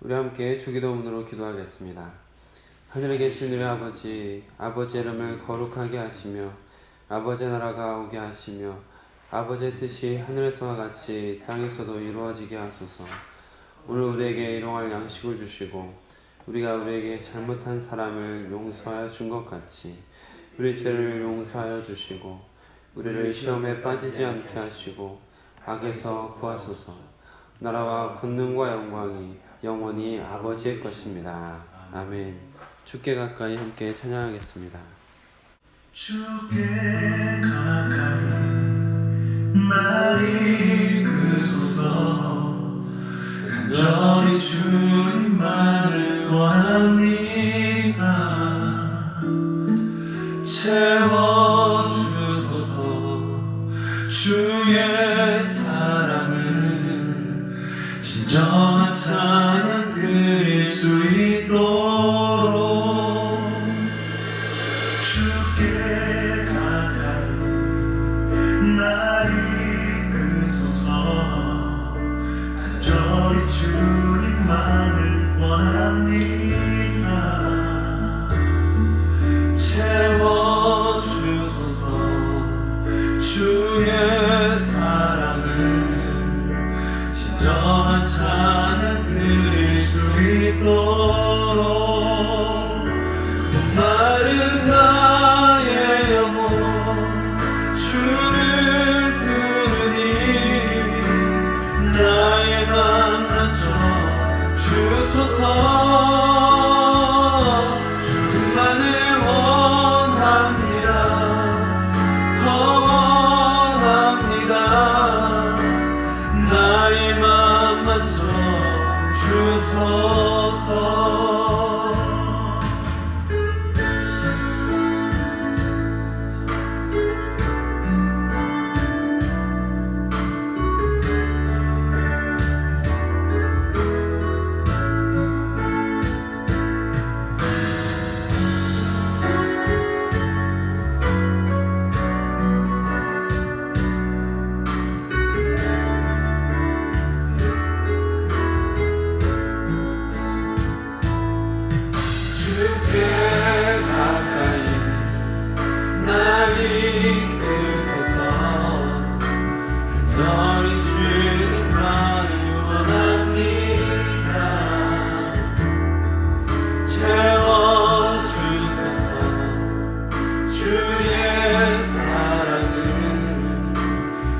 우리 함께 주기도문으로 기도하겠습니다. 하늘에 계신 우리 아버지, 아버지의 이름을 거룩하게 하시며 아버지의 나라가 오게 하시며 아버지의 뜻이 하늘에서와 같이 땅에서도 이루어지게 하소서. 오늘 우리에게 일용할 양식을 주시고 우리가 우리에게 잘못한 사람을 용서하여 준 것 같이 우리 죄를 용서하여 주시고 우리를 시험에 빠지지 않게 하시고 악에서 구하소서. 나라와 권능과 영광이 영원히 아버지의 것입니다. 아멘. 주께 가까이 함께 찬양하겠습니다. 주께 가까이 날 이끄소서. 간절히 주님만을 원합니다. 채워주소서. 주의 사랑을 진정한 찬양 드릴 수 있도록 주께 가까이 날 이끄소서. 간절히 주님만을 원합니다. 채워주소서. 주의 사랑을 진정한 찬양 드릴 수 있도록 마른 나의 영혼 주를 부르니 나의 맘 만져 주소서. 주님만을 원합니다. 더 원합니다. 나의 맘 만져 주소서. 주께 가까이 날 이끄소서. 간절히 주님만을 원합니다. 채워주소서. 주의 사랑을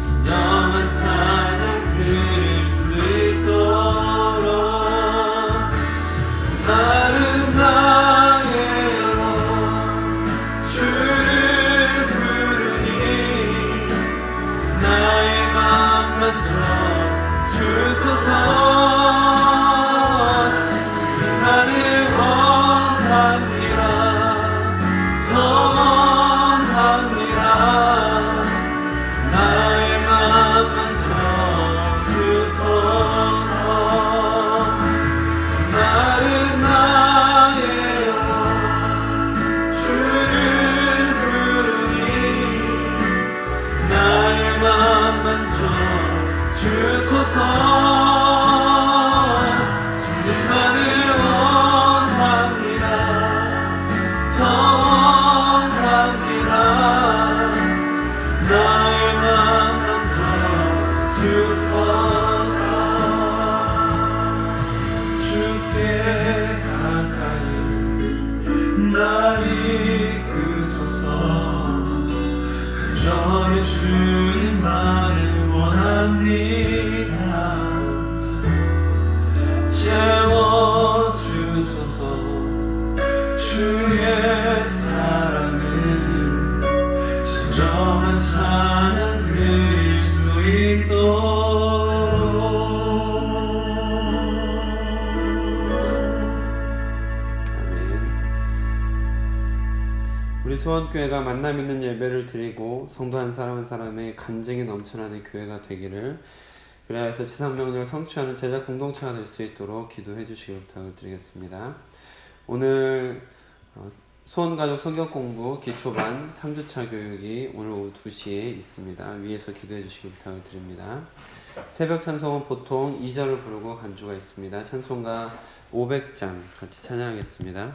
진정한 찬양 드릴 수 있도록 마른 나의 영혼 주를 부르니 나의 맘 만져 주소서. 주님만을 원합니다. 더 원합니다. 나의 맘 만져 주소서. 마른 나의 영혼 주를 부르니 나의 맘 만져 주소서. 주님만을 원합니다. 더 원합니다. 나의 맘 만져 주소서. 주께 가까이 날 이끄소서. 간절히 주님만을 원합니다. 채워주소서. 주의 사랑을 진정한 찬양 드릴 수 우리 소원교회가 만남 있는 예배를 드리고 성도 한 사람 한 사람의 간증이 넘쳐나는 교회가 되기를, 그래서 지상명령을 성취하는 제자 공동체가 될 수 있도록 기도해 주시길 부탁을 드리겠습니다. 오늘 소원가족 성경공부 기초반 3주차 교육이 오늘 오후 2시에 있습니다. 위에서 기도해 주시길 부탁을 드립니다. 새벽 찬송은 보통 2절을 부르고 간주가 있습니다. 찬송가 500장 같이 찬양하겠습니다.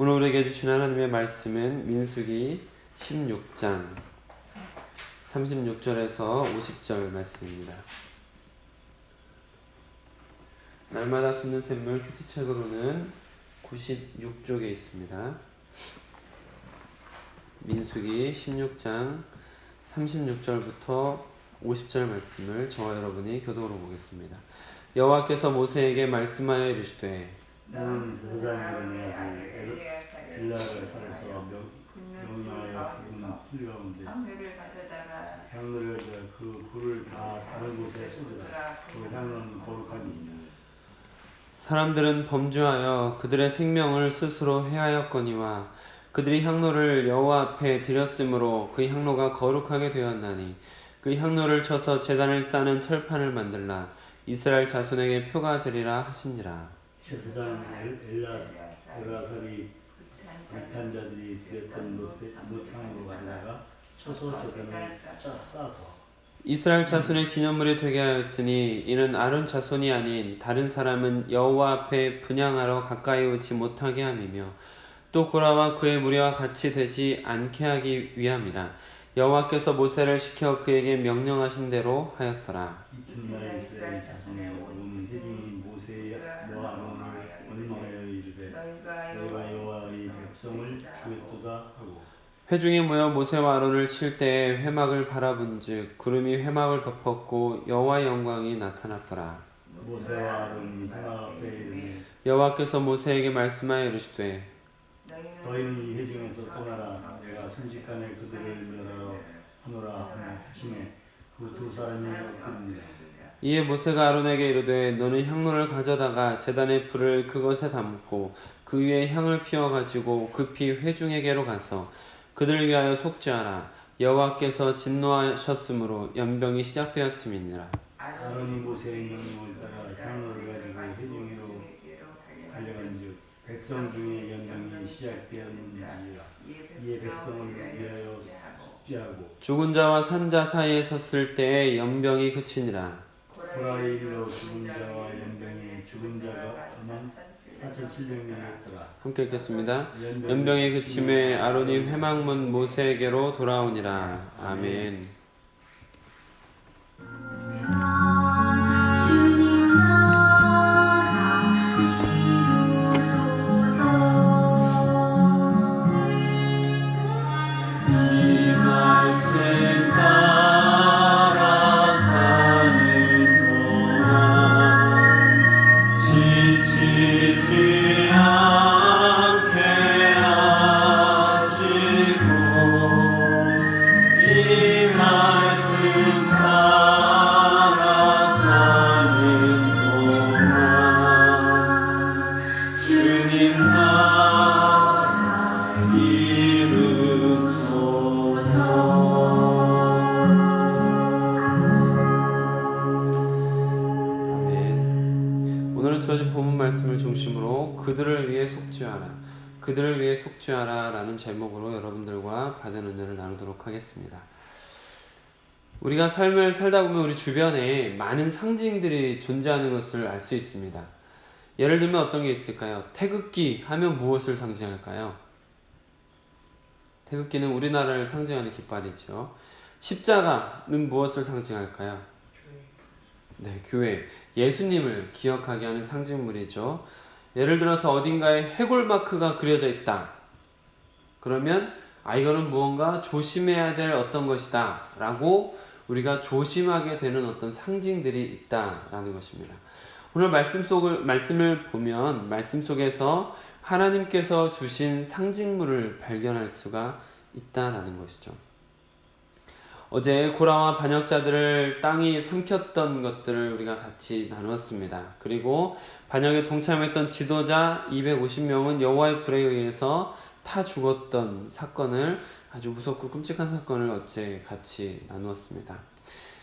오늘 우리에게 주신 하나님의 말씀은 민수기 16장 36절에서 50절 말씀입니다. 날마다 쏟는 샘물 큐티책으로는 96쪽에 있습니다. 민수기 16장 36절부터 50절 말씀을 저와 여러분이 교독으로 보겠습니다. 여호와께서 모세에게 말씀하여 이르시되 너는 세상에 일어나고 빌라를 살아서 명령하여 굽은 틀 가운데 향로를 그 불을 다 다른 곳에 쏟으라. 그 향로는 거룩하니 사람들은 범죄하여 그들의 생명을 스스로 해하였거니와 그들이 향로를 여호와 앞에 드렸으므로 그 향로가 거룩하게 되었나니 그 향로를 쳐서 제단을 싸는 철판을 만들라. 이스라엘 자손에게 표가 되리라 하신지라. 제사장 엘라살이 불탄 자들이 드렸던 노탕으로 가져다가 쳐서 제단을 싸서 이스라엘 자손의 기념물이 되게 하였으니 이는 아론 자손이 아닌 다른 사람은 여호와 앞에 분향하러 가까이 오지 못하게 함이며 또 고라와 그의 무리와 같이 되지 않게 하기 위함이라. 여호와께서 모세를 시켜 그에게 명령하신 대로 하였더라. 이튿날 이스라엘 자손의 온 회중이 모세와 아론을 원망하여 이르되 너희가 여호와의 백성을 죽였도다 하고 회중이 모여 모세와 아론을 칠 때에 회막을 바라본즉 구름이 회막을 덮었고 여호와의 영광이 나타났더라. 모세와 아론이 회막 앞에 이르매 여호와께서 모세에게 말씀하여 이르시되 너희는 이 회중에서 떠나라. 내가 순식간에 그들을 멸하러 하노라 하심에 그 두 사람이 엎드립니다. 이에 모세가 아론에게 이르되 너는 향로를 가져다가 제단의 불을 그것에 담고 그 위에 향을 피워 가지고 급히 회중에게로 가서 그들을 위하여 속죄하라. 여호와께서 진노하셨으므로 연병이 시작되었음이니라. 아론이 모세의 명령을 따라 향로를 가지고 회중으로 달려간즉 백성 중에 연병이 시작되었는지라. 이에 백성을 위하여 속죄하고 죽은 자와 산 자 사이에 섰을 때에 연병이 그치니라. 고라의 일로 죽은 자와 연병이 죽은 자가 4,700명이었더라. 함께 읽겠습니다. 연병의 그침에 아론이 회막문 모세에게로 돌아오니라. 아멘. 주님 나라 이루소서. 이 말씀 따라 사는 동안 지치지 않게 하시고 이 말씀 따라 사는 동안 주님 나라 아멘. 오늘은 주어진 본문 말씀을 중심으로 그들을 위해 속죄하라, 그들을 위해 속죄하라 라는 제목으로 여러분들과 받은 은혜를 나누도록 하겠습니다. 우리가 삶을 살다 보면 우리 주변에 많은 상징들이 존재하는 것을 알 수 있습니다. 예를 들면 어떤 게 있을까요? 태극기 하면 무엇을 상징할까요? 태극기는 우리나라를 상징하는 깃발이죠. 십자가는 무엇을 상징할까요? 네, 교회. 예수님을 기억하게 하는 상징물이죠. 예를 들어서 어딘가에 해골 마크가 그려져 있다. 그러면 이거는 무언가 조심해야 될 어떤 것이다 라고 우리가 조심하게 되는 어떤 상징들이 있다라는 것입니다. 오늘 말씀을 보면 말씀 속에서 하나님께서 주신 상징물을 발견할 수가 있다라는 것이죠. 어제 고라와 반역자들을 땅이 삼켰던 것들을 우리가 같이 나누었습니다. 그리고 반역에 동참했던 지도자 250명은 여호와의 불에 의해서 타 죽었던 사건을, 아주 무섭고 끔찍한 사건을 어제 같이 나누었습니다.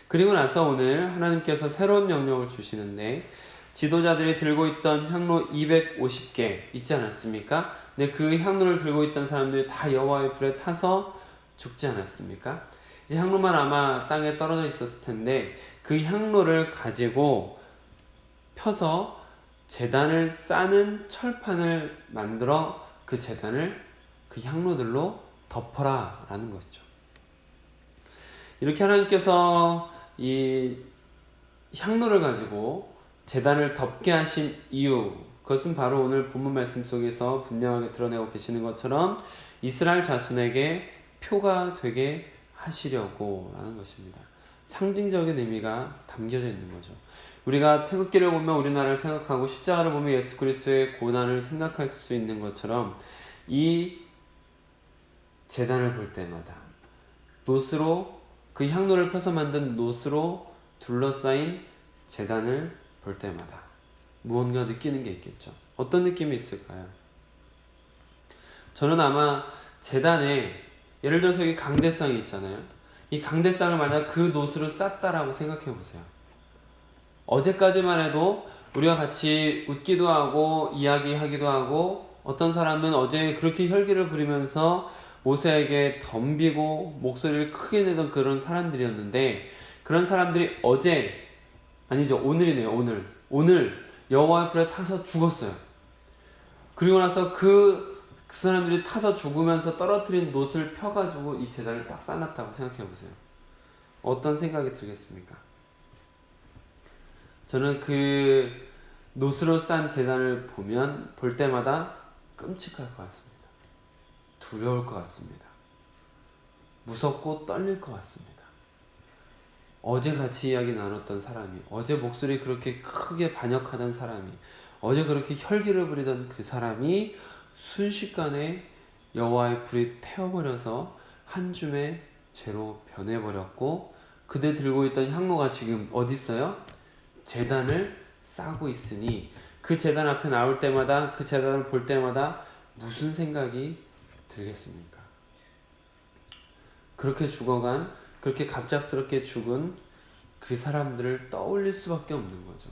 그리고 나서 오늘 하나님께서 새로운 명령을 주시는데 지도자들이 들고 있던 향로 250개 있지 않았습니까? 근데 그 향로를 들고 있던 사람들이 다 여호와의 불에 타서 죽지 않았습니까? 이제 향로만 아마 땅에 떨어져 있었을 텐데 그 향로를 가지고 펴서 제단을 싸는 철판을 만들어 그 제단을 그 향로들로 덮어라 라는 것이죠. 이렇게 하나님께서 이 향로를 가지고 제단을 덮게 하신 이유, 그것은 바로 오늘 본문 말씀 속에서 분명하게 드러내고 계시는 것처럼 이스라엘 자손에게 표가 되게 하시려고 하는 것입니다. 상징적인 의미가 담겨져 있는 거죠. 우리가 태극기를 보면 우리나라를 생각하고 십자가를 보면 예수 그리스도의 고난을 생각할 수 있는 것처럼 이 제단을 볼 때마다 노스로, 그 향로를 펴서 만든 노스로 둘러싸인 제단을 볼 때마다 무언가 느끼는 게 있겠죠. 어떤 느낌이 있을까요? 저는 아마 제단에 예를 들어서 여기 강대상이 있잖아요. 이 강대상을 만약 그 노스로 쌌다라고 생각해 보세요. 어제까지만 해도 우리가 같이 웃기도 하고 이야기하기도 하고 어떤 사람은 어제 그렇게 혈기를 부리면서 모세에게 덤비고 목소리를 크게 내던 그런 사람들이었는데 그런 사람들이 어제 아니죠 오늘이네요. 오늘 여호와의 불에 타서 죽었어요. 그리고 나서 그 사람들이 타서 죽으면서 떨어뜨린 놋을 펴가지고 이 제단을 딱 쌓아놨다고 생각해보세요. 어떤 생각이 들겠습니까? 저는 그 놋으로 싼 제단을 볼 때마다 끔찍할 것 같습니다. 두려울 것 같습니다. 무섭고 떨릴 것 같습니다. 어제 같이 이야기 나눴던 사람이, 어제 목소리 그렇게 크게 반역하던 사람이, 어제 그렇게 혈기를 부리던 그 사람이 순식간에 여호와의 불이 태워버려서 한 줌의 재로 변해버렸고 그들 들고 있던 향로가 지금 어디 있어요? 제단을 싸고 있으니 그 제단 앞에 나올 때마다 그 제단을 볼 때마다 무슨 생각이 들겠습니까? 그렇게 죽어간 그렇게 갑작스럽게 죽은 그 사람들을 떠올릴 수밖에 없는 거죠.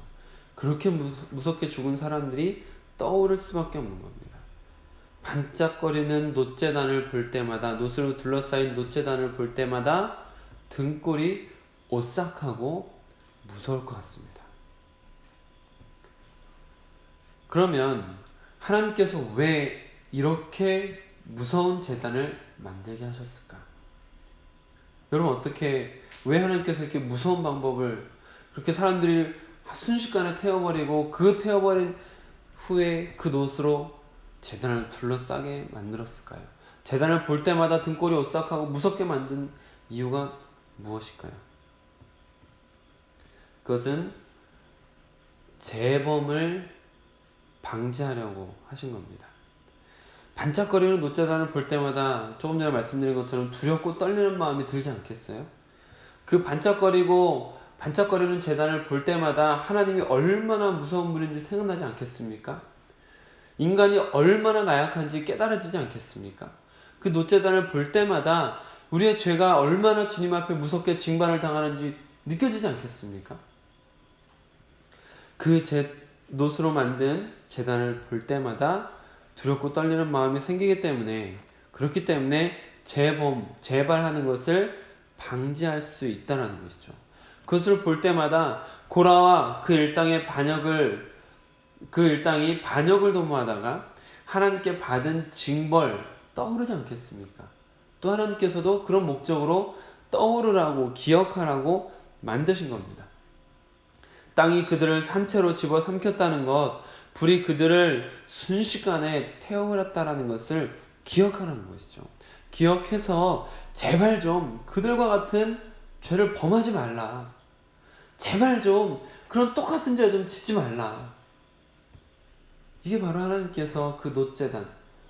그렇게 무섭게 죽은 사람들이 떠오를 수밖에 없는 겁니다. 반짝거리는 놋제단을 볼 때마다 놋으로 둘러싸인 놋제단을 볼 때마다 등골이 오싹하고 무서울 것 같습니다. 그러면 하나님께서 왜 이렇게 무서운 제단을 만들게 하셨을까? 여러분 왜 하나님께서 이렇게 무서운 방법을 그렇게 사람들이 순식간에 태워버리고 그 태워버린 후에 그 놋으로 제단을 둘러싸게 만들었을까요? 제단을 볼 때마다 등골이 오싹하고 무섭게 만든 이유가 무엇일까요? 그것은 재범을 방지하려고 하신 겁니다. 반짝거리는 놋제단을 볼 때마다 조금 전에 말씀드린 것처럼 두렵고 떨리는 마음이 들지 않겠어요? 그 반짝거리는 제단을 볼 때마다 하나님이 얼마나 무서운 분인지 생각나지 않겠습니까? 인간이 얼마나 나약한지 깨달아지지 않겠습니까? 그 놋제단을 볼 때마다 우리의 죄가 얼마나 주님 앞에 무섭게 징반을 당하는지 느껴지지 않겠습니까? 그 놋으로 만든 제단을 볼 때마다 두렵고 떨리는 마음이 생기기 때문에 그렇기 때문에 재발하는 것을 방지할 수 있다는 것이죠. 그것을 볼 때마다 고라와 그 일당이 반역을 도모하다가 하나님께 받은 징벌 떠오르지 않겠습니까? 또 하나님께서도 그런 목적으로 떠오르라고 기억하라고 만드신 겁니다. 땅이 그들을 산채로 집어 삼켰다는 것, 불이 그들을 순식간에 태워버렸다는 것을 기억하라는 것이죠. 기억해서 제발 좀 그들과 같은 죄를 범하지 말라. 제발 좀 그런 똑같은 죄 좀 짓지 말라. 이게 바로 하나님께서 그 놋제단,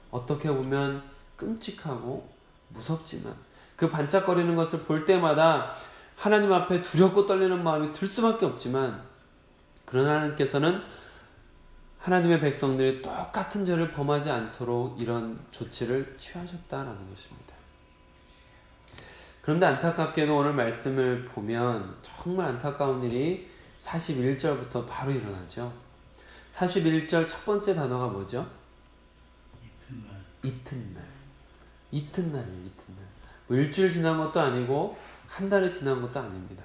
어떻게 보면 끔찍하고 무섭지만 그 반짝거리는 것을 볼 때마다 하나님 앞에 두렵고 떨리는 마음이 들 수밖에 없지만 그러나 하나님께서는 하나님의 백성들이 똑같은 죄를 범하지 않도록 이런 조치를 취하셨다라는 것입니다. 그런데 안타깝게도 오늘 말씀을 보면 정말 안타까운 일이 41절부터 바로 일어나죠. 41절 첫 번째 단어가 뭐죠? 이튿날이에요. 뭐 일주일 지난 것도 아니고 한 달이 지난 것도 아닙니다.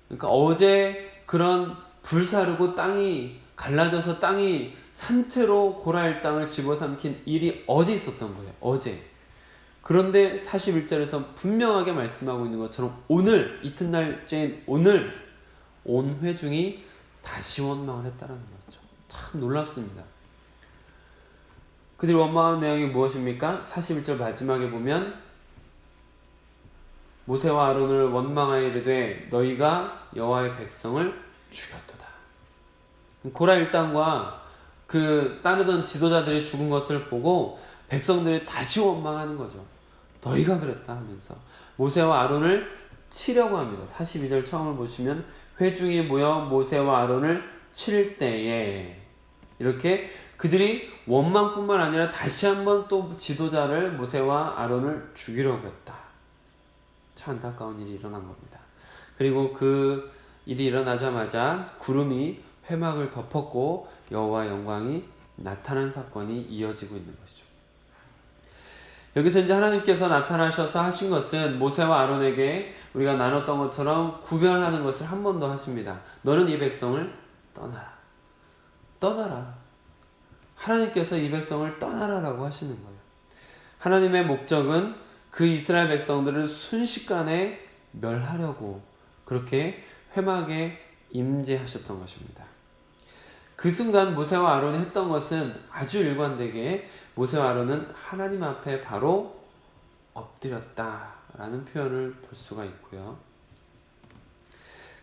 그러니까 어제 그런 불사르고 땅이 갈라져서 땅이 산채로 고라일 땅을 집어삼킨 일이 어제 있었던 거예요. 어제. 그런데 41절에서 분명하게 말씀하고 있는 것처럼 오늘, 이튿날째인 오늘 온 회중이 다시 원망을 했다는 거죠. 참 놀랍습니다. 그들이 원망한 내용이 무엇입니까? 41절 마지막에 보면 모세와 아론을 원망하여 이르되 너희가 여호와의 백성을 죽였도다. 고라 일당과 그 따르던 지도자들이 죽은 것을 보고 백성들이 다시 원망하는 거죠. 너희가 그랬다 하면서 모세와 아론을 치려고 합니다. 42절 처음을 보시면 회중이 모여 모세와 아론을 칠 때에 이렇게 그들이 원망뿐만 아니라 다시 한번 또 지도자를 모세와 아론을 죽이려고 했다. 참 안타까운 일이 일어난 겁니다. 그리고 그 일이 일어나자마자 구름이 회막을 덮었고 여호와의 영광이 나타난 사건이 이어지고 있는 것이죠. 여기서 이제 하나님께서 나타나셔서 하신 것은 모세와 아론에게 우리가 나눴던 것처럼 구별하는 것을 한 번 더 하십니다. 너는 이 백성을 떠나라. 떠나라. 하나님께서 이 백성을 떠나라라고 하시는 거예요. 하나님의 목적은 그 이스라엘 백성들을 순식간에 멸하려고 그렇게 회막에 임재하셨던 것입니다. 그 순간 모세와 아론이 했던 것은 아주 일관되게 모세와 아론은 하나님 앞에 바로 엎드렸다라는 표현을 볼 수가 있고요.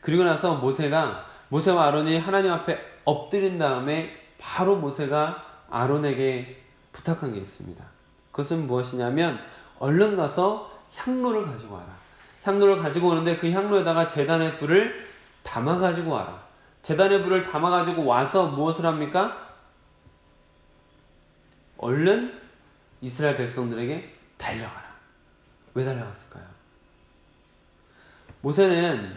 그리고 나서 모세와 아론이 하나님 앞에 엎드린 다음에 바로 모세가 아론에게 부탁한 게 있습니다. 그것은 무엇이냐면 얼른 가서 향로를 가지고 와라. 향로를 가지고 오는데 그 향로에다가 제단의 불을 담아 가지고 와라. 제단의 불을 담아 가지고 와서 무엇을 합니까? 얼른 이스라엘 백성들에게 달려가라. 왜 달려갔을까요? 모세는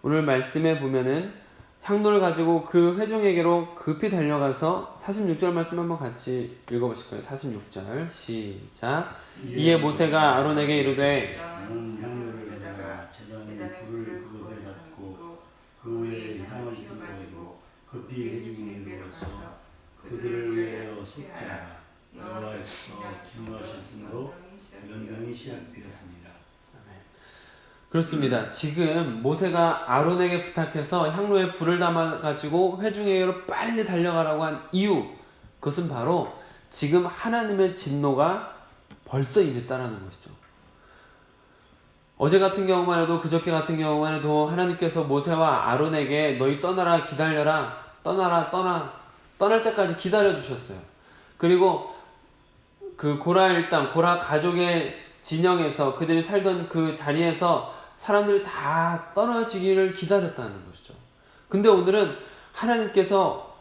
오늘 말씀에 보면은 향로를 가지고 그 회중에게로 급히 달려가서 46절 말씀 한번 같이 읽어보실까요? 46절 시작. 이에 모세가 아론에게 이르되 나는 향로를 가져다가 제단의 불을 그곳에 닫고 그 위에 향을 띠고 급히 회중에게로 가서 그들을 위하여 속죄하라. 여호와께서 진노하셨으므로 연병이 시작되었습니다. 그렇습니다. 지금 모세가 아론에게 부탁해서 향로에 불을 담아가지고 회중에게로 빨리 달려가라고 한 이유, 그것은 바로 지금 하나님의 진노가 벌써 임했다라는 것이죠. 어제 같은 경우만 해도, 그저께 같은 경우만 해도 하나님께서 모세와 아론에게 너희 떠나라, 기다려라, 떠날 때까지 기다려주셨어요. 그리고 그 고라 일당, 고라 가족의 진영에서 그들이 살던 그 자리에서 사람들이 다 떠나지기를 기다렸다는 것이죠. 근데 오늘은 하나님께서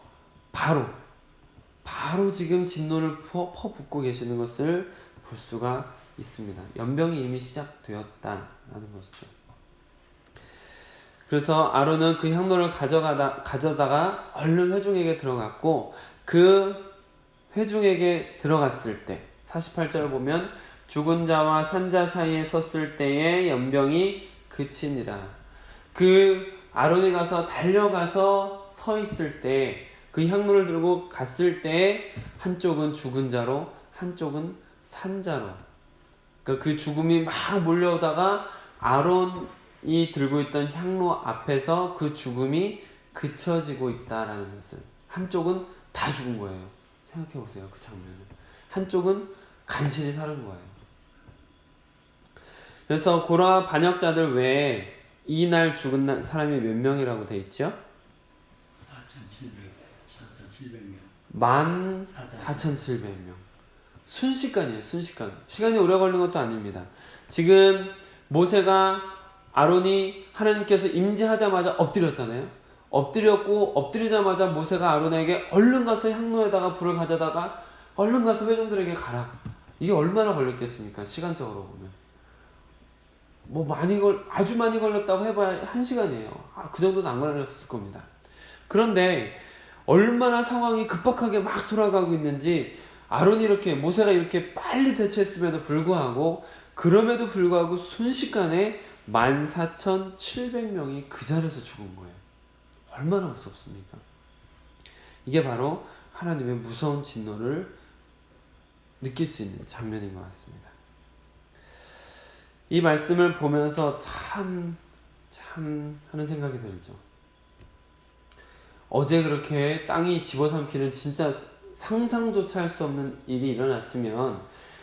바로 지금 진노를 퍼붓고 계시는 것을 볼 수가 있습니다. 연병이 이미 시작되었다라는 것이죠. 그래서 아론은 그 향로를 가져다가 얼른 회중에게 들어갔고, 그 회중에게 들어갔을 때 48절 보면 죽은 자와 산 자 사이에 섰을 때에 연병이 그치니라. 그 아론이 가서 달려가서 서 있을 때, 그 향로를 들고 갔을 때 한쪽은 죽은 자로 한쪽은 산 자로, 그러니까 그 죽음이 막 몰려오다가 아론이 들고 있던 향로 앞에서 그 죽음이 그쳐지고 있다라는 것을, 한쪽은 다 죽은 거예요. 생각해 보세요. 그 장면을. 한쪽은 간신히 사는 거예요. 그래서 고라 반역자들 외에 이날 죽은 사람이 몇 명이라고 돼 있죠? 4,700명. 14,700명. 순식간이에요. 순식간. 시간이 오래 걸린 것도 아닙니다. 지금 모세가, 아론이 하나님께서 임재하자마자 엎드렸잖아요. 엎드렸고, 엎드리자마자 모세가 아론에게 얼른 가서 향로에다가 불을 가져다가 얼른 가서 회중들에게 가라. 이게 얼마나 걸렸겠습니까? 시간적으로 보면. 아주 많이 걸렸다고 해봐야 1시간이에요. 그 정도는 안 걸렸을 겁니다. 그런데 얼마나 상황이 급박하게 막 돌아가고 있는지, 모세가 이렇게 빨리 대처했음에도 불구하고, 그럼에도 불구하고 순식간에 14,700명이 그 자리에서 죽은 거예요. 얼마나 무섭습니까? 이게 바로 하나님의 무서운 진노를 느낄 수 있는 장면인 것 같습니다. 이 말씀을 보면서 참 하는 생각이 들죠. 어제 그렇게 땅이 집어삼키는 진짜 상상조차 할 수 없는 일이 일어났으면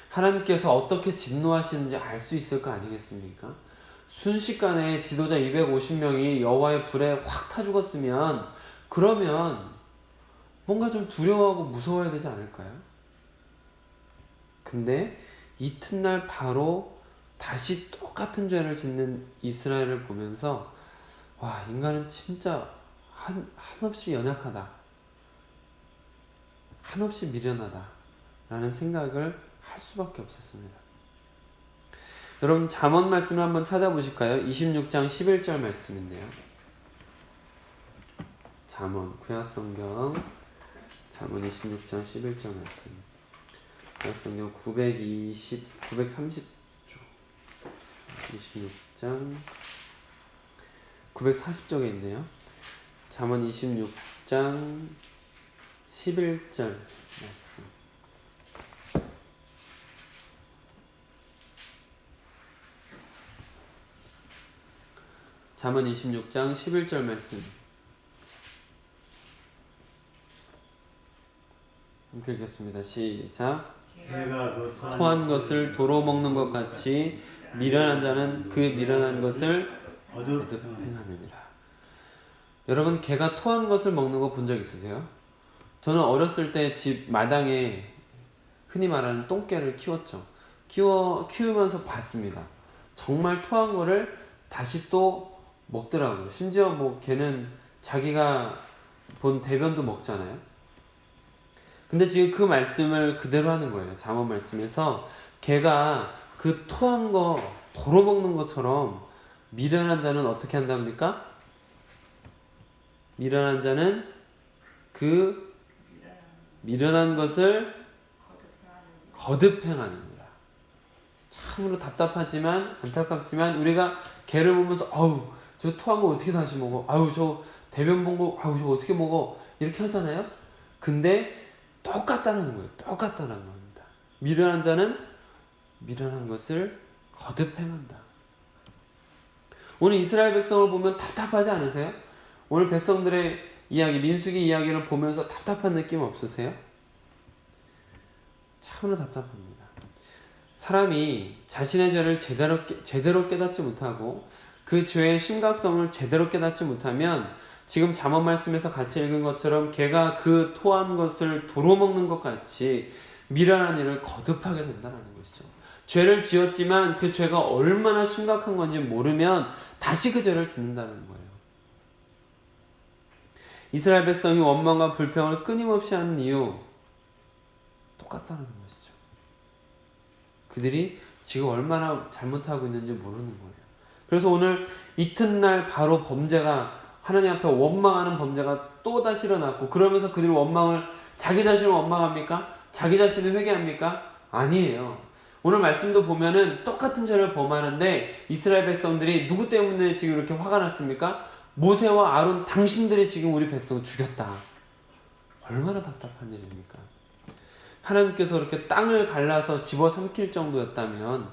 하나님께서 어떻게 진노하시는지 알 수 있을 거 아니겠습니까? 순식간에 지도자 250명이 여호와의 불에 확 타 죽었으면, 그러면 뭔가 좀 두려워하고 무서워야 되지 않을까요? 근데 이튿날 바로 다시 똑같은 죄를 짓는 이스라엘을 보면서, 와, 인간은 진짜 한없이 연약하다, 한없이 미련하다 라는 생각을 할 수밖에 없었습니다. 여러분 잠언 말씀을 한번 찾아보실까요? 26장 11절 말씀인데요. 잠언 구약성경 잠언 26장 11절 말씀. 구약성경 930쪽 26장 940쪽에 있네요. 잠언 26장 11절 말씀. 잠언 26장 11절 말씀 함께 읽겠습니다. 시작. 개가 그 토한 것을 도로 먹는 것 같이 미련한 자는 그 미련한 것을 거듭 행하느니라. 여러분 개가 토한 것을 먹는 거 본 적 있으세요? 저는 어렸을 때 집 마당에 흔히 말하는 똥개를 키웠죠. 키우면서 봤습니다. 정말 토한 거를 다시 또 먹더라고요. 심지어 뭐 개는 자기가 본 대변도 먹잖아요. 근데 지금 그 말씀을 그대로 하는 거예요. 잠언 말씀에서 개가 그 토한 거 도로 먹는 것처럼 미련한 자는 어떻게 한답니까? 미련한 자는 그 미련한 것을 거듭 행하느니라. 참으로 답답하지만 안타깝지만 우리가 개를 보면서 아우 저 토한 거 어떻게 다시 먹어? 아우 저 대변 본 거 아우 저거 어떻게 먹어? 이렇게 하잖아요. 근데 똑같다는 거예요. 똑같다는 겁니다. 미련한 자는 미련한 것을 거듭 행한다. 오늘 이스라엘 백성을 보면 답답하지 않으세요? 오늘 백성들의 이야기, 민수기 이야기를 보면서 답답한 느낌 없으세요? 참으로 답답합니다. 사람이 자신의 죄를 제대로 깨닫지 못하고 그 죄의 심각성을 제대로 깨닫지 못하면 지금 잠언 말씀에서 같이 읽은 것처럼 개가 그 토한 것을 도로 먹는 것 같이 미련한 일을 거듭하게 된다는 것이죠. 죄를 지었지만 그 죄가 얼마나 심각한 건지 모르면 다시 그 죄를 짓는다는 거예요. 이스라엘 백성이 원망과 불평을 끊임없이 하는 이유 똑같다는 것이죠. 그들이 지금 얼마나 잘못하고 있는지 모르는 거예요. 그래서 오늘 이튿날 바로 범죄가 하나님 앞에 원망하는 범죄가 또다시 일어났고 그러면서 그들이 자기 자신을 원망합니까? 자기 자신을 회개합니까? 아니에요. 오늘 말씀도 보면은 똑같은 죄를 범하는데 이스라엘 백성들이 누구 때문에 지금 이렇게 화가 났습니까? 모세와 아론 당신들이 지금 우리 백성을 죽였다. 얼마나 답답한 일입니까? 하나님께서 이렇게 땅을 갈라서 집어삼킬 정도였다면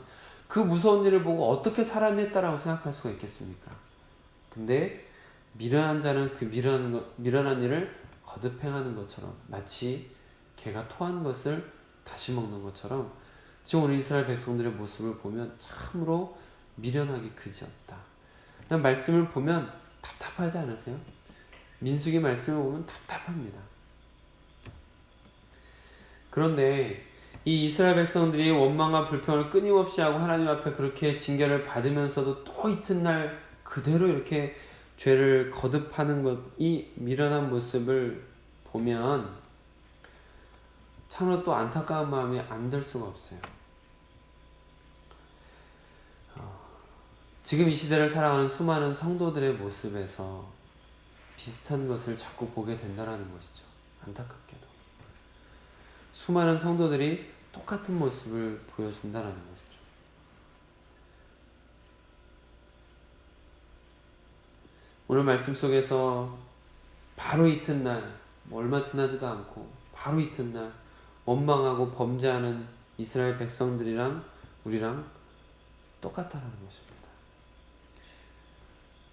그 무서운 일을 보고 어떻게 사람이 했다라고 생각할 수가 있겠습니까? 근데 미련한 자는 그 미련한 일을 거듭 행하는 것처럼 마치 개가 토한 것을 다시 먹는 것처럼 지금 우리 이스라엘 백성들의 모습을 보면 참으로 미련하기 그지없다. 그냥 말씀을 보면 답답하지 않으세요? 민수기 말씀을 보면 답답합니다. 그런데 이 이스라엘 백성들이 원망과 불평을 끊임없이 하고 하나님 앞에 그렇게 징계를 받으면서도 또 이튿날 그대로 이렇게 죄를 거듭하는 것, 이 미련한 모습을 보면 참으로 또 안타까운 마음이 안 들 수가 없어요. 지금 이 시대를 살아가는 수많은 성도들의 모습에서 비슷한 것을 자꾸 보게 된다는 것이죠. 안타깝게도. 수많은 성도들이 똑같은 모습을 보여준다는 것이죠. 오늘 말씀 속에서 바로 이튿날, 얼마 지나지도 않고 바로 이튿날 원망하고 범죄하는 이스라엘 백성들이랑 우리랑 똑같다는 것입니다.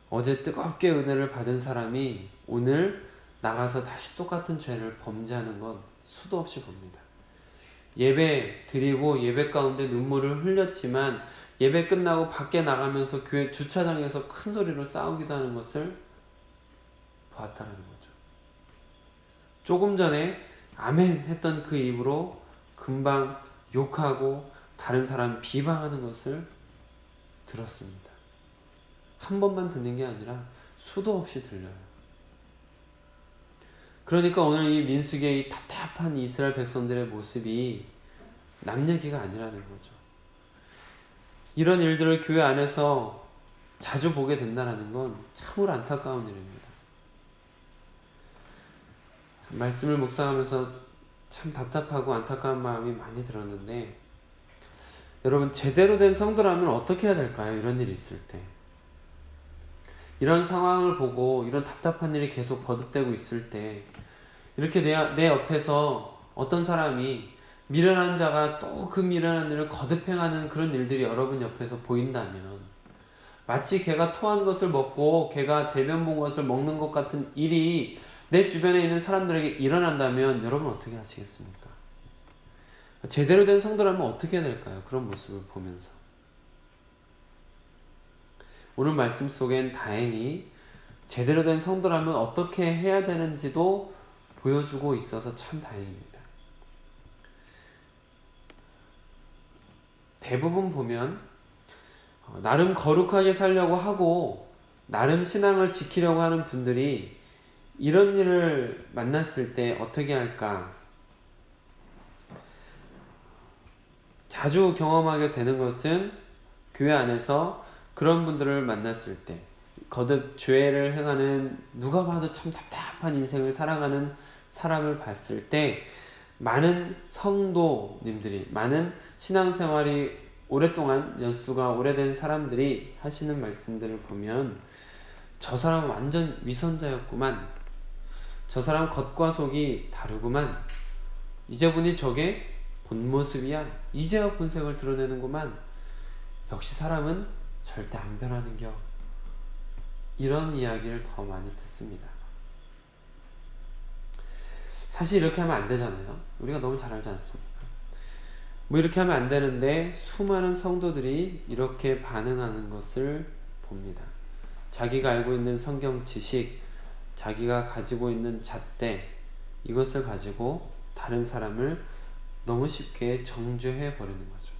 어제 뜨겁게 은혜를 받은 사람이 오늘 나가서 다시 똑같은 죄를 범죄하는 건 수도 없이 봅니다. 예배 드리고 예배 가운데 눈물을 흘렸지만 예배 끝나고 밖에 나가면서 교회 주차장에서 큰 소리로 싸우기도 하는 것을 보았다는 거죠. 조금 전에 아멘 했던 그 입으로 금방 욕하고 다른 사람 비방하는 것을 들었습니다. 한 번만 듣는 게 아니라 수도 없이 들려요. 그러니까 오늘 이 민수기의 이 답답한 이스라엘 백성들의 모습이 남 얘기가 아니라는 거죠. 이런 일들을 교회 안에서 자주 보게 된다는 건 참으로 안타까운 일입니다. 말씀을 묵상하면서 참 답답하고 안타까운 마음이 많이 들었는데, 여러분, 제대로 된 성도라면 어떻게 해야 될까요? 이런 일이 있을 때. 이런 상황을 보고 이런 답답한 일이 계속 거듭되고 있을 때, 이렇게 내 옆에서 어떤 사람이 미련한 자가 또 그 미련한 일을 거듭 행하는 그런 일들이 여러분 옆에서 보인다면, 마치 개가 토한 것을 먹고 개가 대변 본 것을 먹는 것 같은 일이 내 주변에 있는 사람들에게 일어난다면 여러분 어떻게 하시겠습니까? 제대로 된 성도라면 어떻게 해야 될까요? 그런 모습을 보면서. 오늘 말씀 속엔 다행히 제대로 된 성도라면 어떻게 해야 되는지도 보여주고 있어서 참 다행입니다. 대부분 보면 나름 거룩하게 살려고 하고 나름 신앙을 지키려고 하는 분들이 이런 일을 만났을 때 어떻게 할까? 자주 경험하게 되는 것은 교회 안에서 그런 분들을 만났을 때, 거듭 죄를 행하는, 누가 봐도 참 답답한 인생을 살아가는 사람을 봤을 때, 많은 성도님들이, 많은 신앙생활이 오랫동안 연수가 오래된 사람들이 하시는 말씀들을 보면, 저 사람은 완전 위선자였구만, 저 사람 겉과 속이 다르구만, 이제 보니 저게 본 모습이야, 이제야 본색을 드러내는구만, 역시 사람은 절대 안 변하는겨, 이런 이야기를 더 많이 듣습니다. 사실 이렇게 하면 안 되잖아요. 우리가 너무 잘 알지 않습니까? 뭐 이렇게 하면 안 되는데 수많은 성도들이 이렇게 반응하는 것을 봅니다. 자기가 알고 있는 성경 지식, 자기가 가지고 있는 잣대, 이것을 가지고 다른 사람을 너무 쉽게 정죄해 버리는 거죠.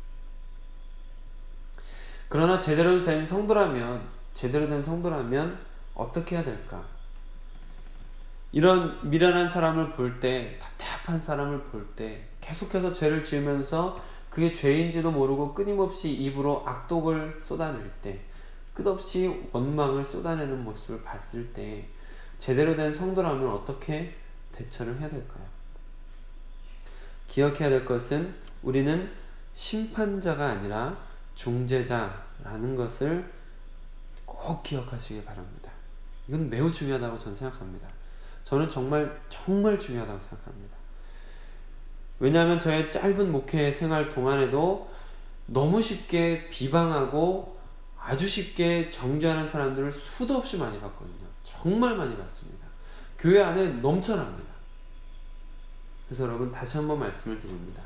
그러나 제대로 된 성도라면 어떻게 해야 될까? 이런 미련한 사람을 볼 때, 답답한 사람을 볼 때, 계속해서 죄를 지으면서 그게 죄인지도 모르고 끊임없이 입으로 악독을 쏟아낼 때, 끝없이 원망을 쏟아내는 모습을 봤을 때, 제대로 된 성도라면 어떻게 대처를 해야 될까요? 기억해야 될 것은 우리는 심판자가 아니라 중재자라는 것을 꼭 기억하시기 바랍니다. 이건 매우 중요하다고 저는 생각합니다. 저는 정말 중요하다고 생각합니다. 왜냐하면 저의 짧은 목회 생활 동안에도 너무 쉽게 비방하고 아주 쉽게 정죄하는 사람들을 수도 없이 많이 봤거든요. 정말 많이 봤습니다. 교회 안에 넘쳐납니다. 그래서 여러분, 다시 한번 말씀을 드립니다.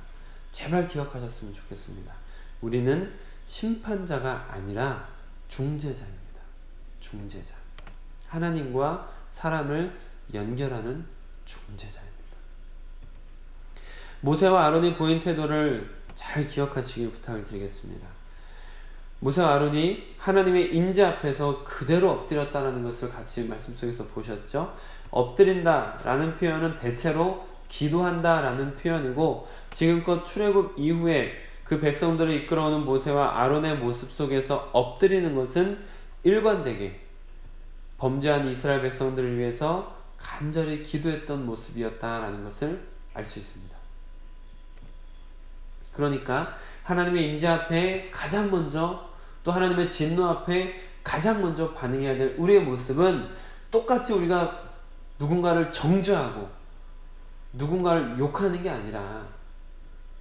제발 기억하셨으면 좋겠습니다. 우리는 심판자가 아니라 중재자입니다. 중재자. 하나님과 사람을 연결하는 중재자입니다. 모세와 아론이 보인 태도를 잘 기억하시길 부탁을 드리겠습니다. 모세와 아론이 하나님의 임재 앞에서 그대로 엎드렸다는 것을 같이 말씀 속에서 보셨죠? 엎드린다라는 표현은 대체로 기도한다라는 표현이고, 지금껏 출애굽 이후에 그 백성들을 이끌어오는 모세와 아론의 모습 속에서 엎드리는 것은 일관되게 범죄한 이스라엘 백성들을 위해서 간절히 기도했던 모습이었다라는 것을 알 수 있습니다. 그러니까 하나님의 임재 앞에 가장 먼저, 또 하나님의 진노 앞에 가장 먼저 반응해야 될 우리의 모습은 똑같이 우리가 누군가를 정죄하고 누군가를 욕하는 게 아니라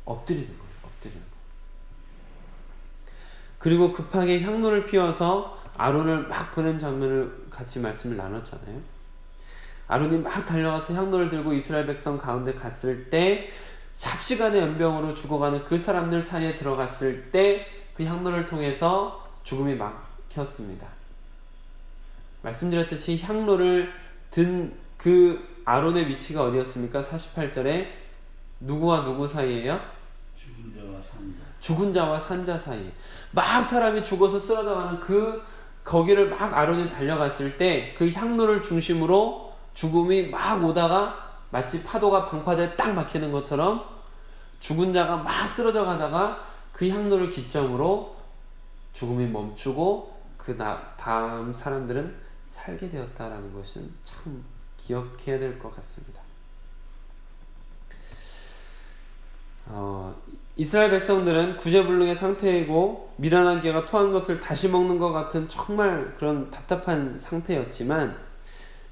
엎드리는 거예요. 엎드리는 거. 그리고 급하게 향로를 피워서 아론을 막 보낸 장면을 같이 말씀을 나눴잖아요. 아론이 막 달려가서 향로를 들고 이스라엘 백성 가운데 갔을 때, 삽시간의 연병으로 죽어가는 그 사람들 사이에 들어갔을 때 그 향로를 통해서 죽음이 막혔습니다. 말씀드렸듯이 향로를 든 그 아론의 위치가 어디였습니까? 48절에 누구와 누구 사이에요? 죽은 자와 산자. 죽은 자와 산자 사이에. 막 사람이 죽어서 쓰러져가는 거기를 막 아론이 달려갔을 때 그 향로를 중심으로 죽음이 막 오다가 마치 파도가 방파제에 딱 막히는 것처럼 죽은 자가 막 쓰러져 가다가 그 향로를 기점으로 죽음이 멈추고 그 다음 사람들은 살게 되었다라는 것은 참 기억해야 될 것 같습니다. 이스라엘 백성들은 구제불능의 상태이고 미련한 개가 토한 것을 다시 먹는 것 같은 정말 그런 답답한 상태였지만,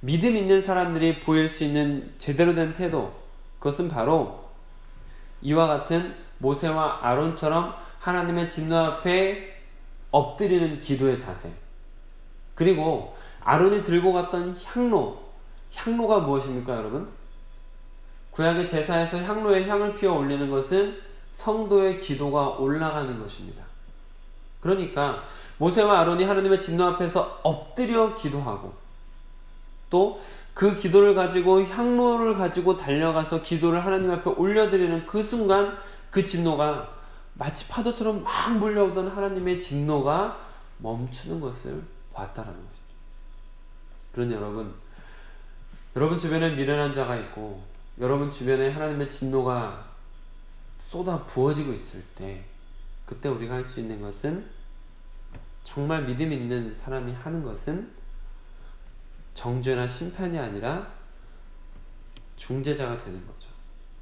믿음 있는 사람들이 보일 수 있는 제대로 된 태도, 그것은 바로 이와 같은 모세와 아론처럼 하나님의 진노 앞에 엎드리는 기도의 자세, 그리고 아론이 들고 갔던 향로가 무엇입니까 여러분? 구약의 제사에서 향로에 향을 피워 올리는 것은 성도의 기도가 올라가는 것입니다. 그러니까 모세와 아론이 하나님의 진노 앞에서 엎드려 기도하고, 또 그 기도를 가지고 향로를 가지고 달려가서 기도를 하나님 앞에 올려드리는 그 순간, 그 진노가 마치 파도처럼 막 몰려오던 하나님의 진노가 멈추는 것을 보았다라는 것이죠. 그러니 여러분 주변에 미련한 자가 있고 여러분 주변에 하나님의 진노가 쏟아 부어지고 있을 때, 그때 우리가 할 수 있는 것은, 정말 믿음 있는 사람이 하는 것은 정죄나 심판이 아니라 중재자가 되는 거죠.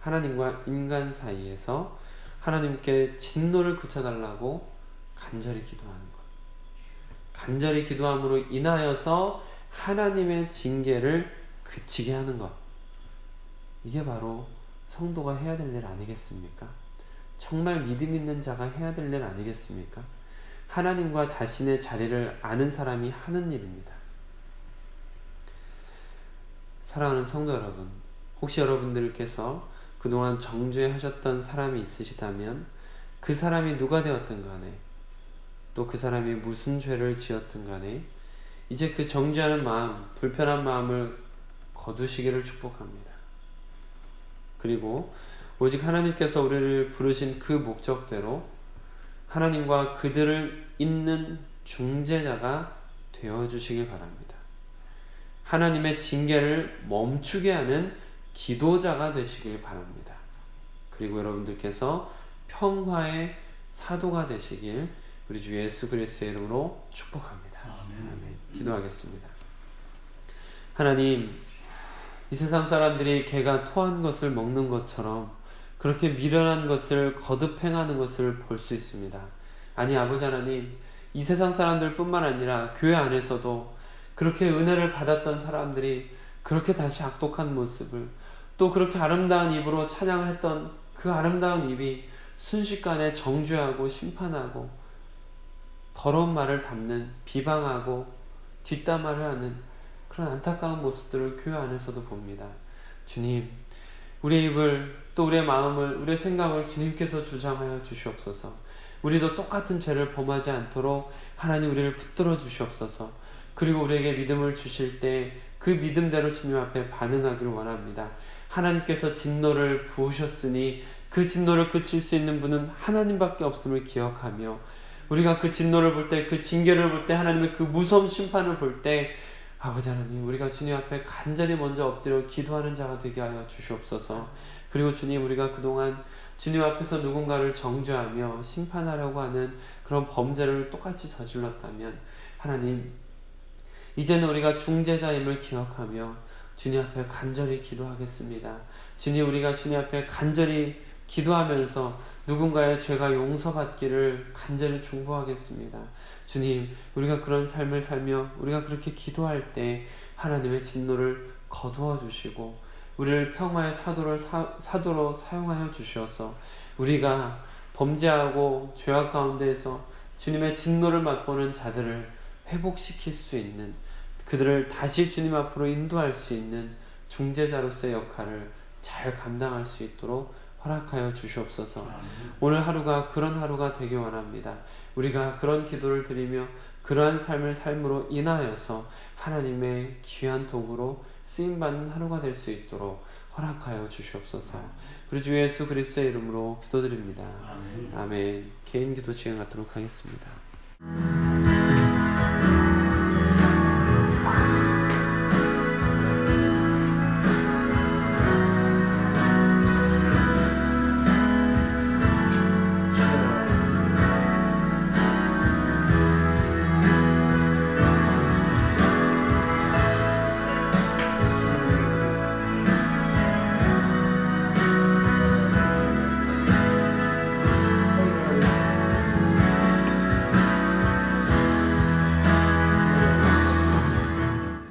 하나님과 인간 사이에서 하나님께 진노를 그쳐달라고 간절히 기도하는 것, 간절히 기도함으로 인하여서 하나님의 징계를 그치게 하는 것, 이게 바로 성도가 해야 될 일 아니겠습니까? 정말 믿음 있는 자가 해야 될 일 아니겠습니까? 하나님과 자신의 자리를 아는 사람이 하는 일입니다. 사랑하는 성도 여러분, 혹시 여러분들께서 그동안 정죄하셨던 사람이 있으시다면, 그 사람이 누가 되었든 간에, 또 그 사람이 무슨 죄를 지었든 간에, 이제 그 정죄하는 마음, 불편한 마음을 거두시기를 축복합니다. 그리고 오직 하나님께서 우리를 부르신 그 목적대로 하나님과 그들을 잇는 중재자가 되어주시길 바랍니다. 하나님의 징계를 멈추게 하는 기도자가 되시길 바랍니다. 그리고 여러분들께서 평화의 사도가 되시길 우리 주 예수 그리스도의 이름으로 축복합니다. 아멘. 기도하겠습니다. 하나님, 이 세상 사람들이 개가 토한 것을 먹는 것처럼 그렇게 미련한 것을 거듭 행하는 것을 볼 수 있습니다. 아니 아버지 하나님, 이 세상 사람들 뿐만 아니라 교회 안에서도 그렇게 은혜를 받았던 사람들이 그렇게 다시 악독한 모습을, 또 그렇게 아름다운 입으로 찬양을 했던 그 아름다운 입이 순식간에 정죄하고 심판하고 더러운 말을 담는, 비방하고 뒷담화를 하는 그런 안타까운 모습들을 교회 안에서도 봅니다. 주님, 우리의 입을, 또 우리의 마음을, 우리의 생각을 주님께서 주장하여 주시옵소서. 우리도 똑같은 죄를 범하지 않도록 하나님 우리를 붙들어 주시옵소서. 그리고 우리에게 믿음을 주실 때 그 믿음대로 주님 앞에 반응하기를 원합니다. 하나님께서 진노를 부으셨으니 그 진노를 그칠 수 있는 분은 하나님밖에 없음을 기억하며, 우리가 그 진노를 볼 때, 그 징계를 볼 때, 하나님의 그 무서운 심판을 볼 때, 아버지 하나님, 우리가 주님 앞에 간절히 먼저 엎드려 기도하는 자가 되게 하여 주시옵소서. 그리고 주님, 우리가 그동안 주님 앞에서 누군가를 정죄하며 심판하려고 하는 그런 범죄를 똑같이 저질렀다면, 하나님, 이제는 우리가 중재자임을 기억하며 주님 앞에 간절히 기도하겠습니다. 주님, 우리가 주님 앞에 간절히 기도하면서 누군가의 죄가 용서받기를 간절히 중보하겠습니다. 주님, 우리가 그런 삶을 살며 우리가 그렇게 기도할 때 하나님의 진노를 거두어 주시고 우리를 평화의 사도로 사용하여 주셔서 우리가 범죄하고 죄악 가운데에서 주님의 진노를 맛보는 자들을 회복시킬 수 있는, 그들을 다시 주님 앞으로 인도할 수 있는 중재자로서의 역할을 잘 감당할 수 있도록 허락하여 주시옵소서. 오늘 하루가 그런 하루가 되길 원합니다. 우리가 그런 기도를 드리며 그러한 삶을 삶으로 인하여서 하나님의 귀한 도구로 쓰임받는 하루가 될 수 있도록 허락하여 주시옵소서. 우리 주 예수 그리스도의 이름으로 기도드립니다. 아멘. 개인 기도 시간 갖도록 하겠습니다.